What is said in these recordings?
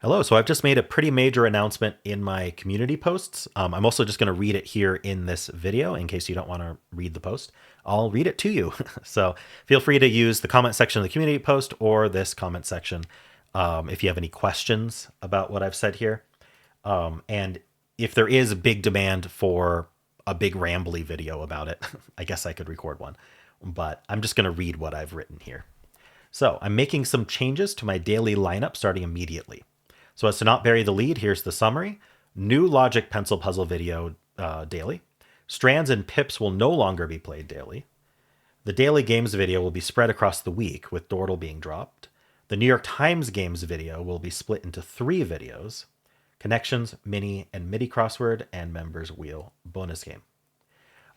Hello. So I've just made a pretty major announcement in my community posts. I'm also just going to read it here in this video in case you don't want to read the post. I'll read it to you. So feel free to use the comment section of the community post or this comment section if you have any questions about what I've said here. And if there is a big demand for a big rambly video about it, I guess I could record one. But I'm just going to read what I've written here. So I'm making some changes to my daily lineup starting immediately. So as to not bury the lead, here's the summary. New logic pencil puzzle video daily. Strands and Pips will no longer be played daily. The daily games video will be spread across the week, with Dordle being dropped. The New York Times games video will be split into 3 videos. Connections, Mini, and Midi Crossword, and Members Wheel bonus game.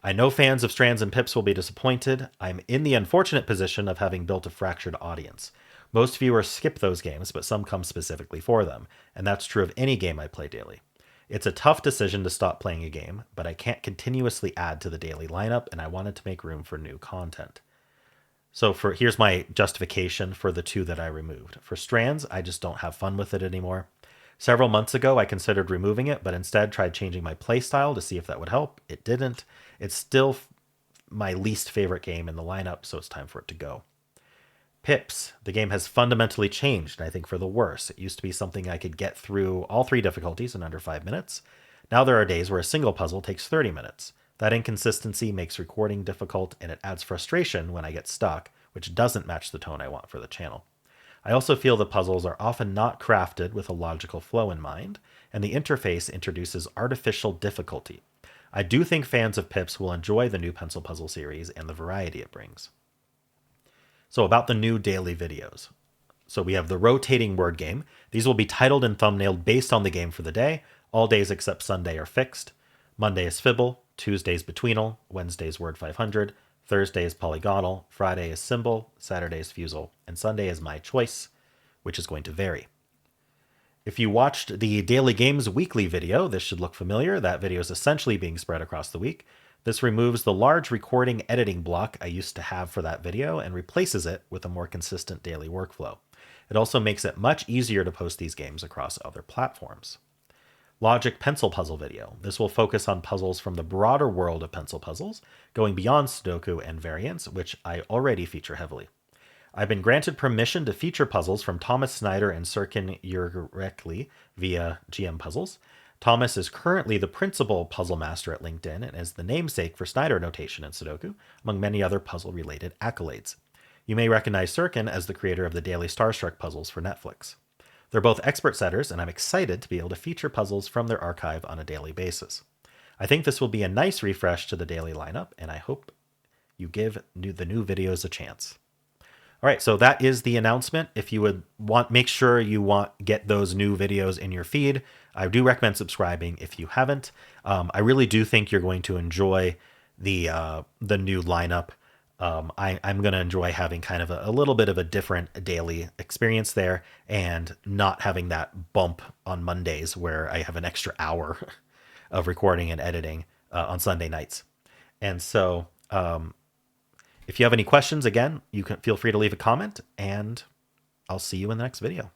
I know fans of Strands and Pips will be disappointed. I'm in the unfortunate position of having built a fractured audience. Most viewers skip those games, but some come specifically for them, and that's true of any game I play daily. It's a tough decision to stop playing a game, but I can't continuously add to the daily lineup, and I wanted to make room for new content. So here's my justification for the 2 that I removed. For Strands, I just don't have fun with it anymore. Several months ago, I considered removing it, but instead tried changing my playstyle to see if that would help. It didn't. It's still my least favorite game in the lineup, so it's time for it to go. Pips. The game has fundamentally changed, I think for the worse. It used to be something I could get through all 3 difficulties in under 5 minutes. Now there are days where a single puzzle takes 30 minutes. That inconsistency makes recording difficult, and it adds frustration when I get stuck, which doesn't match the tone I want for the channel. I also feel the puzzles are often not crafted with a logical flow in mind, and the interface introduces artificial difficulty. I do think fans of Pips will enjoy the new pencil puzzle series and the variety it brings. So about the new daily videos. So we have the rotating word game. These will be titled and thumbnailed based on the game for the day. All days except Sunday are fixed. Monday is Fibble, Tuesday is Betweenal, Wednesday is Word 500, Thursday is Polygonal, Friday is Symbol, Saturday is Fusel, and Sunday is My Choice, which is going to vary. If you watched the Daily Games weekly video, this should look familiar. That video is essentially being spread across the week. This removes the large recording editing block I used to have for that video and replaces it with a more consistent daily workflow. It also makes it much easier to post these games across other platforms. Logic pencil puzzle video. This will focus on puzzles from the broader world of pencil puzzles, going beyond Sudoku and variants, which I already feature heavily. I've been granted permission to feature puzzles from Thomas Snyder and Serkin Yurrekli via GM Puzzles. Thomas is currently the principal puzzle master at LinkedIn and is the namesake for Snyder notation in Sudoku, among many other puzzle-related accolades. You may recognize Serkin as the creator of the daily Starstruck puzzles for Netflix. They're both expert setters, and I'm excited to be able to feature puzzles from their archive on a daily basis. I think this will be a nice refresh to the daily lineup, and I hope you give the new videos a chance. All right, so that is the announcement. If you would make sure you get those new videos in your feed. I do recommend subscribing if you haven't. I really do think you're going to enjoy the new lineup. I'm going to enjoy having kind of a little bit of a different daily experience there and not having that bump on Mondays where I have an extra hour of recording and editing on Sunday nights. And so if you have any questions, again, you can feel free to leave a comment, and I'll see you in the next video.